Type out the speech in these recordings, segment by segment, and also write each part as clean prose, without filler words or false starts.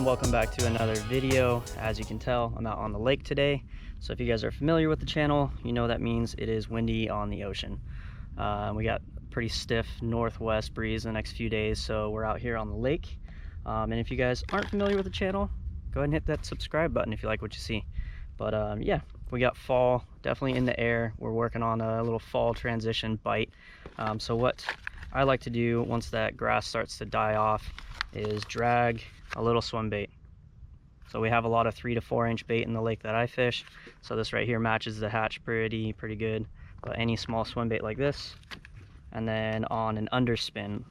everyone, welcome back to another video. As you can tell, I'm out on the lake today. So if you guys are familiar with the channel, you know that means it is windy on the ocean. We got pretty stiff northwest breeze the next few days, so we're out here on the lake. And if you guys aren't familiar with the channel, go ahead and hit that subscribe button if you like what you see. But yeah, we got fall definitely in the air. We're working on a little fall transition bite. So what I like to do once that grass starts to die off is drag a little swim bait. So we have a lot of 3 to 4 inch bait in the lake that I fish. So this right here matches the hatch pretty good. But any small swim bait like this, and then on an underspin.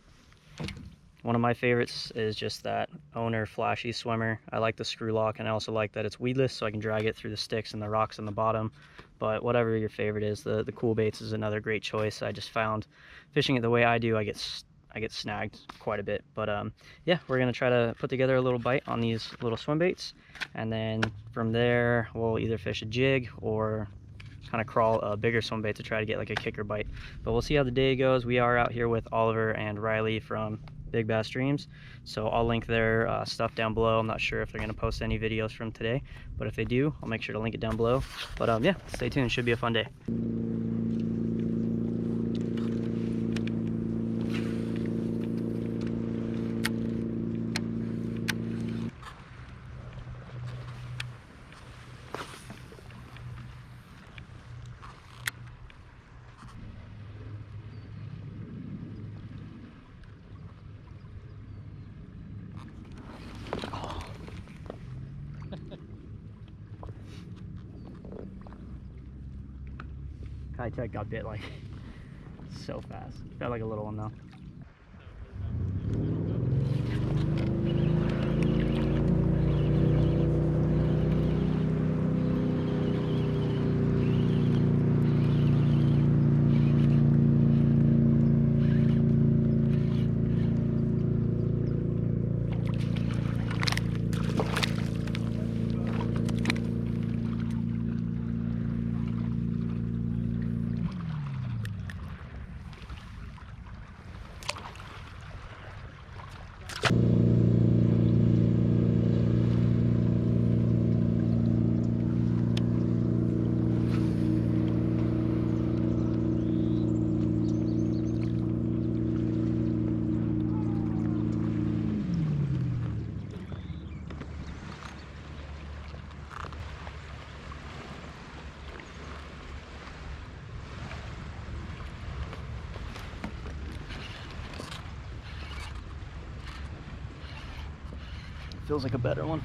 One of my favorites is just that Owner flashy swimmer. I like the screw lock, and I also like that it's weedless, so I can drag it through the sticks and the rocks on the bottom. But whatever your favorite is, the cool baits is another great choice. I just found fishing it the way I do, I get snagged quite a bit. But yeah, we're gonna try to put together a little bite on these little swim baits, and then from there we'll either fish a jig or kind of crawl a bigger swim bait to try to get like a kicker bite. But we'll see how the day goes. We are out here with Oliver and Riley from Big Bass Dreams, so I'll link their stuff down below. I'm not sure if they're going to post any videos from today, but if they do, I'll make sure to link it down below. But yeah, stay tuned. Should be a fun day. Keitech got bit like so fast. Felt like a little one though. Feels like a better one.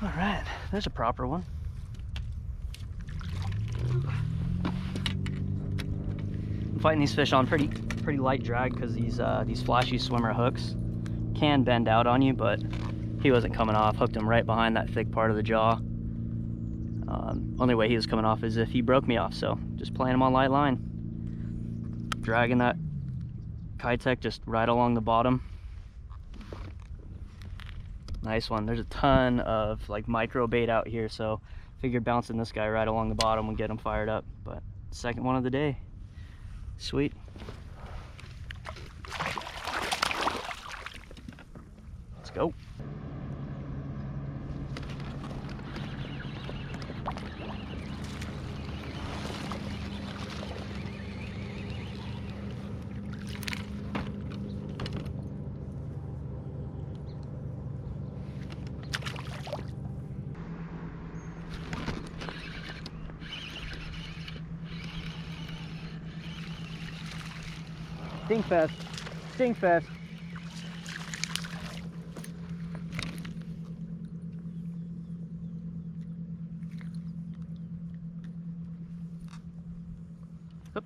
All right, there's a proper one. I'm fighting these fish on pretty light drag because these flashy swimmer hooks can bend out on you, but he wasn't coming off. Hooked him right behind that thick part of the jaw. Only way he was coming off is if he broke me off, so just playing him on light line. Dragging that Keitech just right along the bottom. Nice one. There's a ton of like micro bait out here, so figured bouncing this guy right along the bottom would get him fired up. But second one of the day. Sweet. Let's go. Stinkfest. Stinkfest. Oop.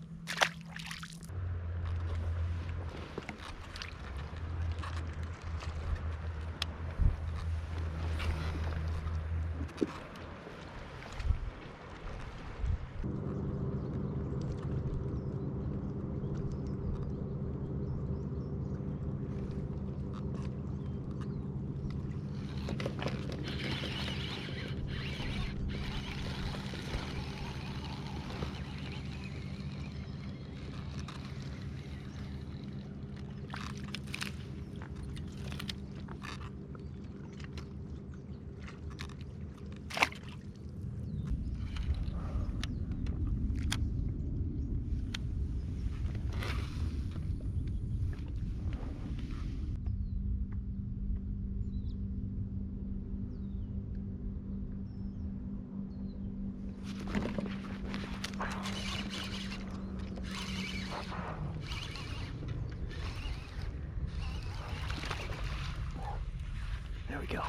There we go.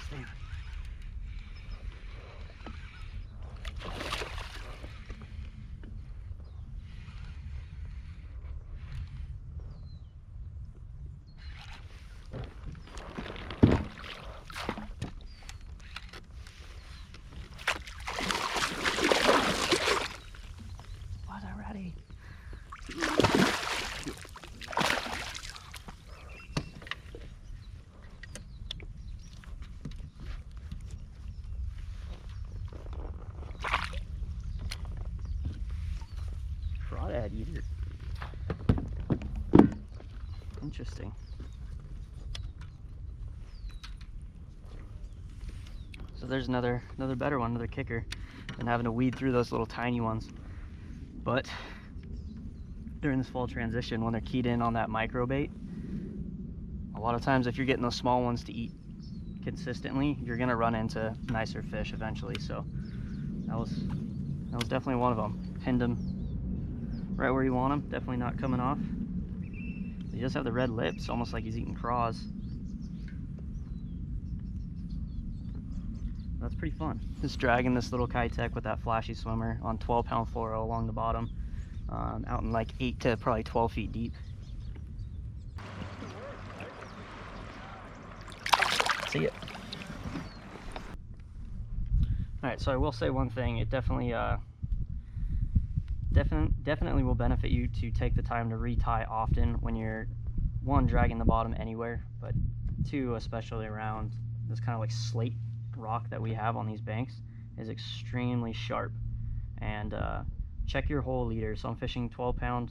Stand. Was I ready? Crawdad eater. Interesting. So there's another better one, another kicker, than having to weed through those little tiny ones. But during this fall transition, when they're keyed in on that micro bait, a lot of times if you're getting those small ones to eat consistently, you're gonna run into nicer fish eventually. So that was definitely one of them. Pinned him right where you want him, definitely not coming off. He does have the red lips, almost like he's eating craws. That's pretty fun. Just dragging this little Keitech with that flashy swimmer on 12-pound fluoro along the bottom, out in like 8 to probably 12 feet deep. See it. All right, so I will say one thing. It definitely will benefit you to take the time to retie often when you're, one, dragging the bottom anywhere, but two, especially around this kind of like slate rock that we have on these banks is extremely sharp. And check your hole leader. So I'm fishing 12-pound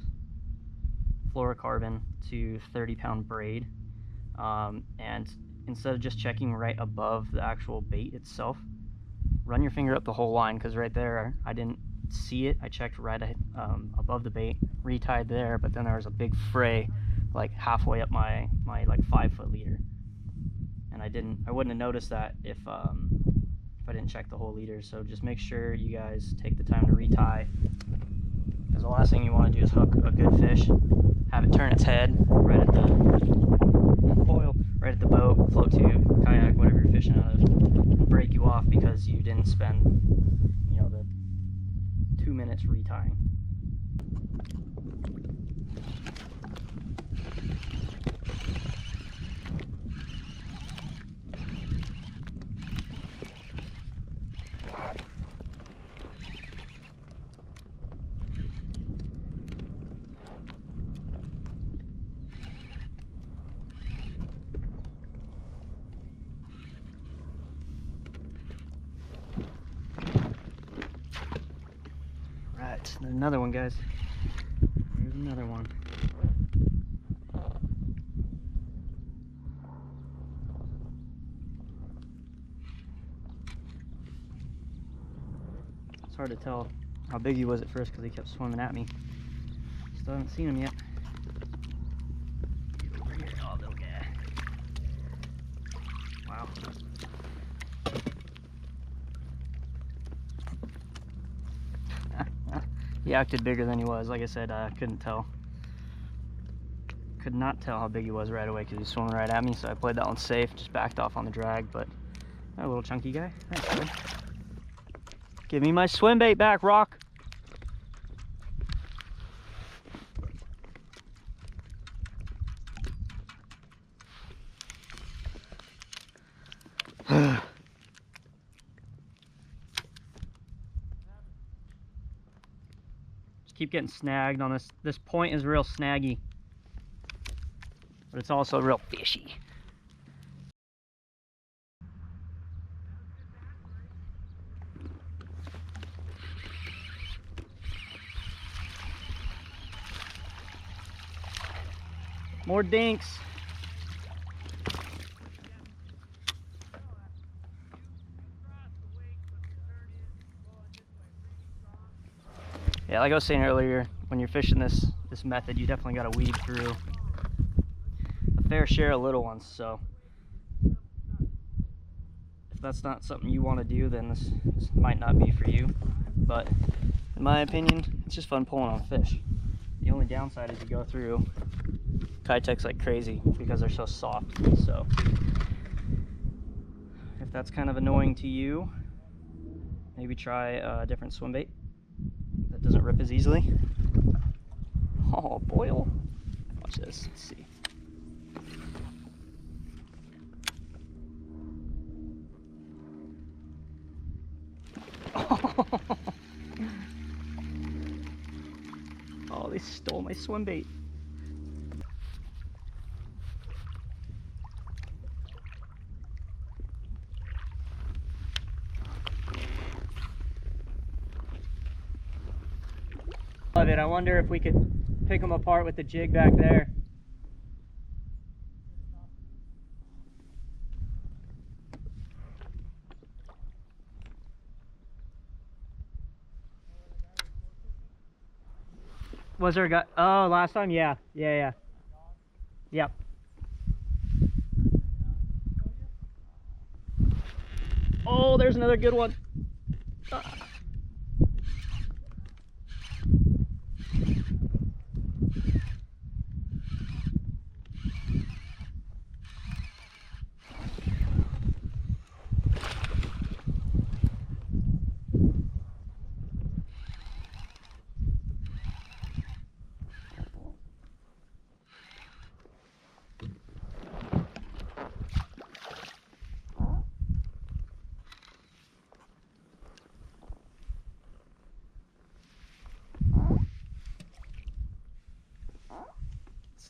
fluorocarbon to 30-pound braid, and instead of just checking right above the actual bait itself, run your finger up the whole line, because right there I didn't see it. I checked right above the bait, retied there, but then there was a big fray like halfway up my like 5-foot leader, and I wouldn't have noticed that if I didn't check the whole leader. So just make sure you guys take the time to retie, because the last thing you want to do is hook a good fish, have it turn its head right at the foil, right at the boat, float tube, kayak, whatever you're fishing out of, and break you off because you didn't spend, you know, the 2 minutes retying. Right, there's another one, guys. There's another one. It's hard to tell how big he was at first because he kept swimming at me. Still haven't seen him yet. Over here, oh, little guy. Wow. He acted bigger than he was. Like I said, I couldn't tell. Could not tell how big he was right away because he was swimming right at me, so I played that one safe, just backed off on the drag, but a little chunky guy. Thanks, bud. Give me my swim bait back, Rock. Just keep getting snagged on this. This point is real snaggy, but it's also real fishy. More dinks. Yeah, like I was saying earlier, when you're fishing this method, you definitely got to weed through a fair share of little ones. So if that's not something you want to do, then this might not be for you. But in my opinion, it's just fun pulling on fish. The only downside is you go through Keitechs like crazy because they're so soft. So if that's kind of annoying to you, maybe try a different swim bait that doesn't rip as easily. Oh, boil. Watch this. Let's see. Oh, they stole my swim bait. Love it. I wonder if we could pick them apart with the jig back there. Was there a guy? Oh, last time? Yeah. Yep. Oh, there's another good one. Ah.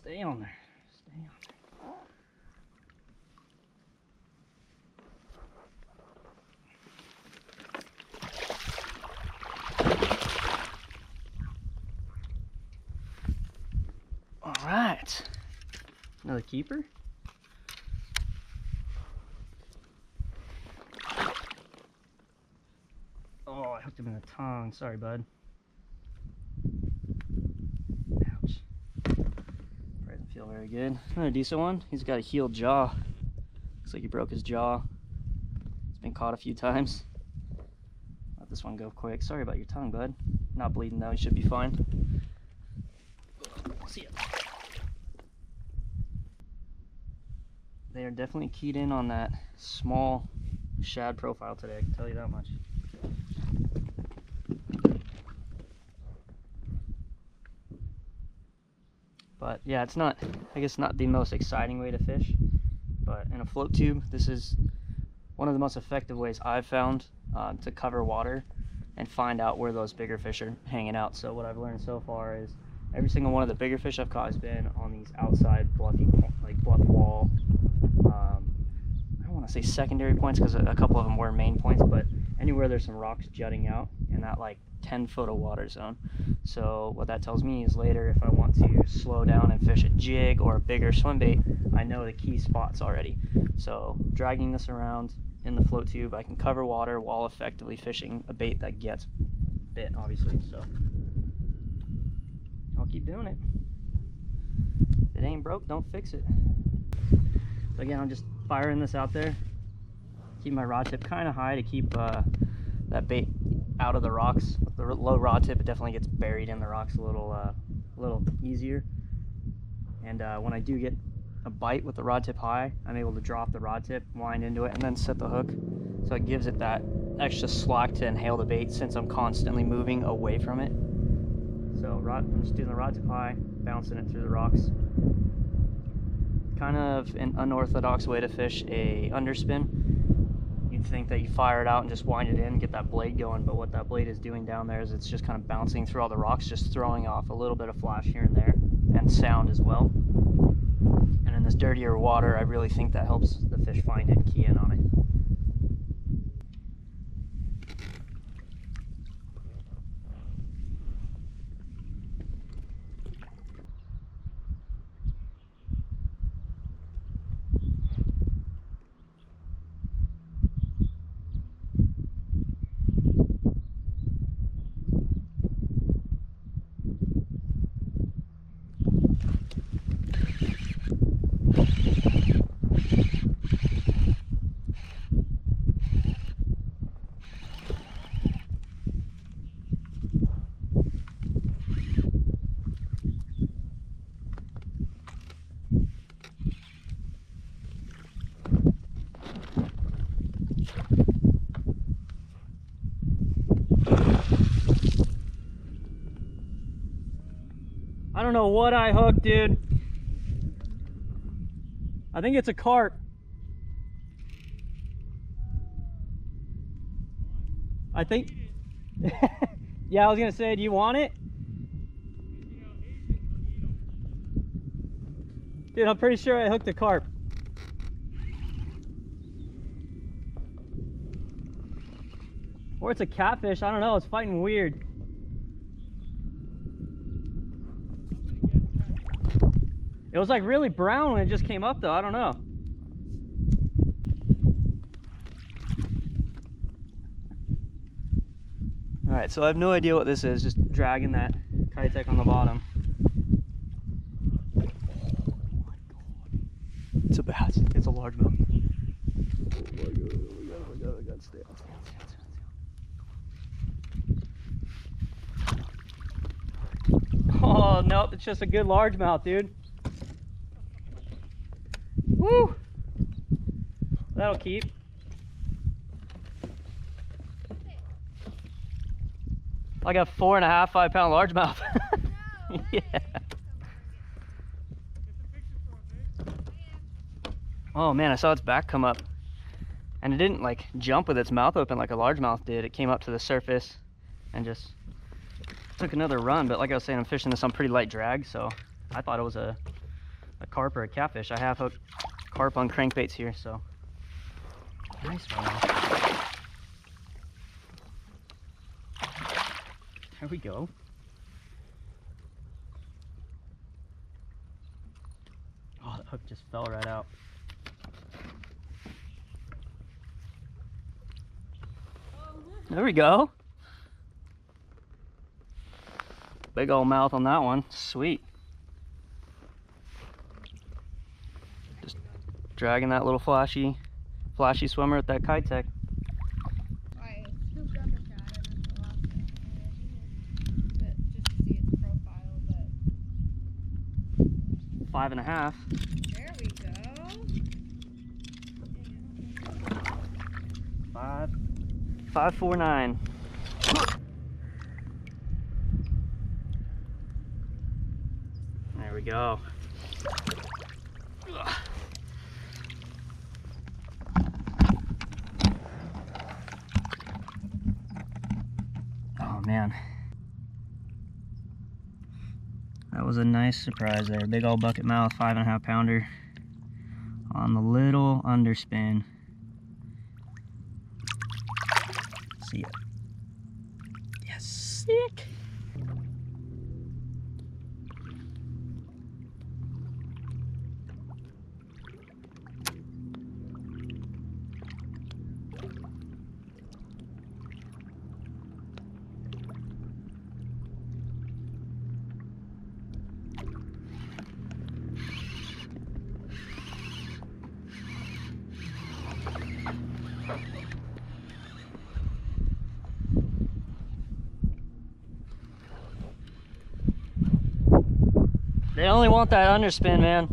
Stay on there. Stay on there. All right. Another keeper. Oh, I hooked him in the tongue. Sorry, bud. Ouch. Doesn't feel very good. Another decent one. He's got a healed jaw. Looks like he broke his jaw. It's been caught a few times. Let this one go quick. Sorry about your tongue, bud. Not bleeding though. You should be fine. See ya. They are definitely keyed in on that small shad profile today. I can tell you that much. But yeah, it's not, I guess, not the most exciting way to fish, but in a float tube, this is one of the most effective ways I've found to cover water and find out where those bigger fish are hanging out. So what I've learned so far is every single one of the bigger fish I've caught has been on these outside bluffy, like bluff wall. I don't want to say secondary points because a couple of them were main points, but anywhere there's some rocks jutting out in that like 10-foot of water zone. So what that tells me is later if I want to slow down and fish a jig or a bigger swim bait, I know the key spots already. So dragging this around in the float tube, I can cover water while effectively fishing a bait that gets bit, obviously. So I'll keep doing it. If it ain't broke, don't fix it. So again, I'm just firing this out there. Keep my rod tip kind of high to keep that bait out of the rocks. With the low rod tip, it definitely gets buried in the rocks a little easier. And when I do get a bite with the rod tip high, I'm able to drop the rod tip, wind into it, and then set the hook. So it gives it that extra slack to inhale the bait since I'm constantly moving away from it. So I'm just doing the rod tip high, bouncing it through the rocks. Kind of an unorthodox way to fish a underspin. You'd think that you fire it out and just wind it in and get that blade going, but what that blade is doing down there is it's just kind of bouncing through all the rocks, just throwing off a little bit of flash here and there, and sound as well. And in this dirtier water, I really think that helps the fish find it and key in on it. I don't know what I hooked, dude. I think it's a carp. I think. Yeah, I was gonna say, do you want it? Dude, I'm pretty sure I hooked a carp. Or it's a catfish, I don't know, it's fighting weird. It was like really brown when it just came up though, I don't know. Alright, so I have no idea what this is, just dragging that Keitech on the bottom. Oh my god. It's a bass, it's a largemouth. Oh my god, I gotta stay on. Oh, nope, it's just a good largemouth, dude. Woo! That'll keep. I got 4.5, 5 pound largemouth. Yeah. Oh man, I saw its back come up. And it didn't like jump with its mouth open like a largemouth did. It came up to the surface and just took another run. But like I was saying, I'm fishing this on pretty light drag, so I thought it was a carp or a catfish. I have hooked carp on crankbaits here, so nice one. There we go. Oh, the hook just fell right out. There we go. Big old mouth on that one. Sweet. Just dragging that little flashy swimmer with that Keitech. I scooped up a shad and that's the last thing but just to see its profile, but 5.5. there we go. 549. There we go. Oh man, that was a nice surprise there. Big old bucket mouth, 5.5 pounder on the little underspin. See ya. Yes, sick. They only want that underspin, man.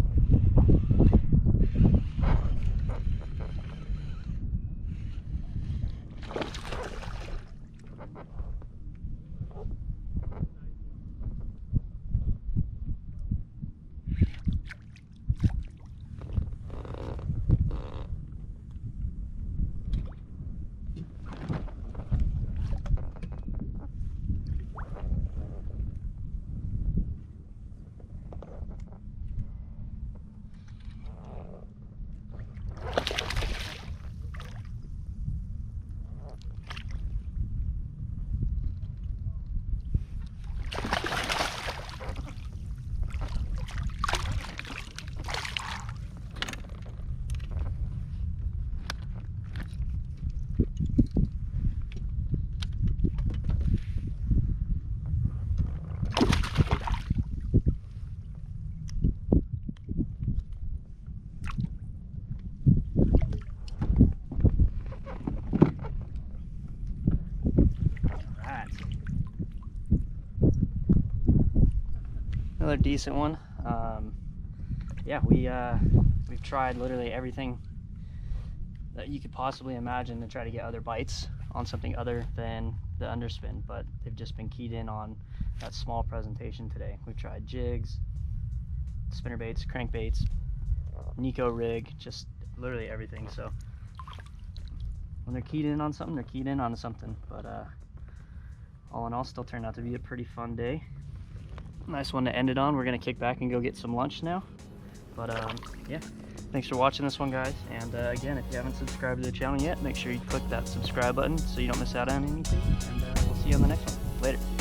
Another decent one. Yeah, we've tried literally everything that you could possibly imagine to try to get other bites on something other than the underspin, but they've just been keyed in on that small presentation today. We've tried jigs, spinner baits, crankbaits, Nico rig, just literally everything. So when they're keyed in on something, they're keyed in on something. But all in all, still turned out to be a pretty fun day. Nice one to end it on. We're gonna kick back and go get some lunch now. But yeah, thanks for watching this one, guys. And again, if you haven't subscribed to the channel yet, make sure you click that subscribe button so you don't miss out on anything. And we'll see you on the next one. Later.